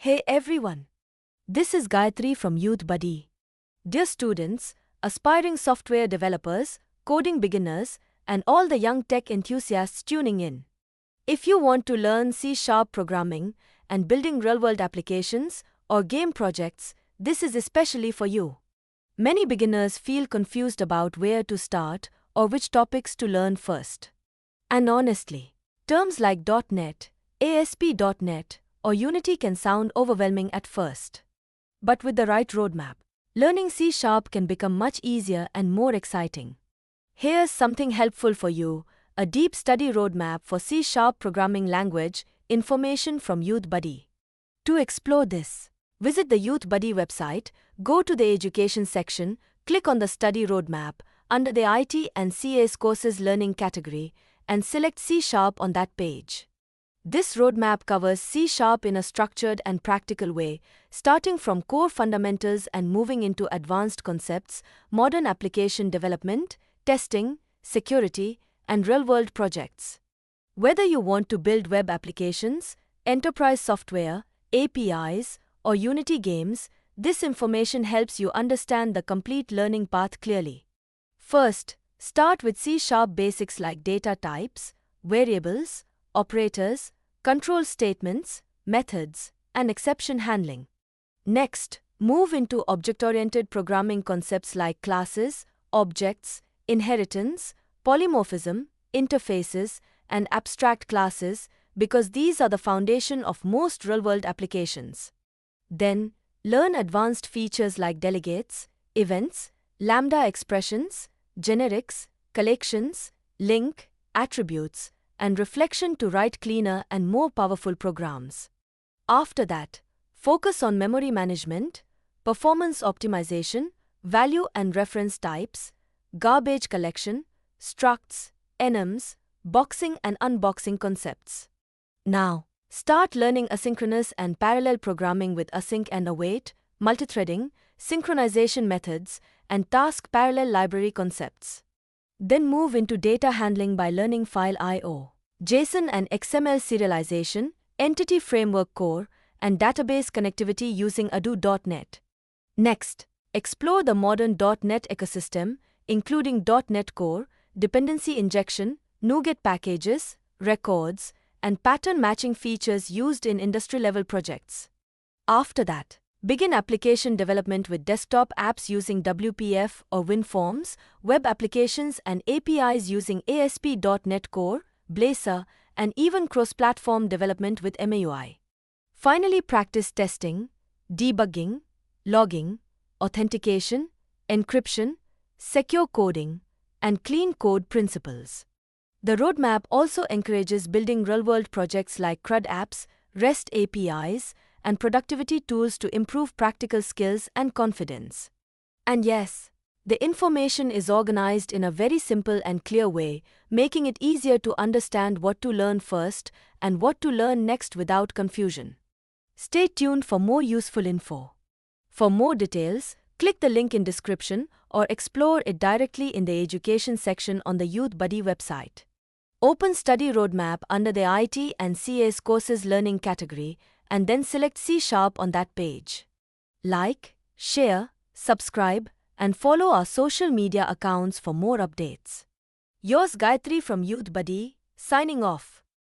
Hey everyone! This is Gayatri from Youthbuddy. Dear students, aspiring software developers, coding beginners, and all the young tech enthusiasts tuning in. If you want to learn C# programming and building real-world applications or game projects, this is especially for you. Many beginners feel confused about where to start or which topics to learn first. And honestly, terms like .NET, ASP.NET, or Unity can sound overwhelming at first. But with the right roadmap, learning C# can become much easier and more exciting. Here's something helpful for you, a deep study roadmap for C# programming language, information from Youthbuddy. To explore this, visit the Youthbuddy website, go to the Education section, click on the Study Roadmap under the IT and CAS Courses Learning category, and select C# on that page. This roadmap covers C# in a structured and practical way, starting from core fundamentals and moving into advanced concepts, modern application development, testing, security, and real-world projects. Whether you want to build web applications, enterprise software, APIs, or Unity games, this information helps you understand the complete learning path clearly. First, start with C# basics like data types, variables, operators, control statements, methods, and exception handling. Next, move into object-oriented programming concepts like classes, objects, inheritance, polymorphism, interfaces, and abstract classes because these are the foundation of most real-world applications. Then, learn advanced features like delegates, events, lambda expressions, generics, collections, LINQ, attributes, and reflection to write cleaner and more powerful programs. After that, focus on memory management, performance optimization, value and reference types, garbage collection, structs, enums, boxing and unboxing concepts. Now, start learning asynchronous and parallel programming with async and await, multithreading, synchronization methods, and task parallel library concepts. Then move into data handling by learning file I/O, JSON and XML serialization, entity framework core, and database connectivity using Ado.NET. Next, explore the modern .NET ecosystem, including .NET Core, dependency injection, NuGet packages, records, and pattern matching features used in industry-level projects. After that, begin application development with desktop apps using WPF or WinForms, web applications and APIs using ASP.NET Core, Blazor, and even cross-platform development with MAUI. Finally, practice testing, debugging, logging, authentication, encryption, secure coding, and clean code principles. The roadmap also encourages building real-world projects like CRUD apps, REST APIs, and productivity tools to improve practical skills and confidence. And yes, the information is organized in a very simple and clear way, making it easier to understand what to learn first and what to learn next without confusion. Stay tuned for more useful info. For more details, click the link in description or explore it directly in the Education section on the Youthbuddy website. Open Study Roadmap under the IT and CAS Courses Learning category and then select C# on that page. Like, share, subscribe, and follow our social media accounts for more updates. Yours Gayatri from Youthbuddy, signing off.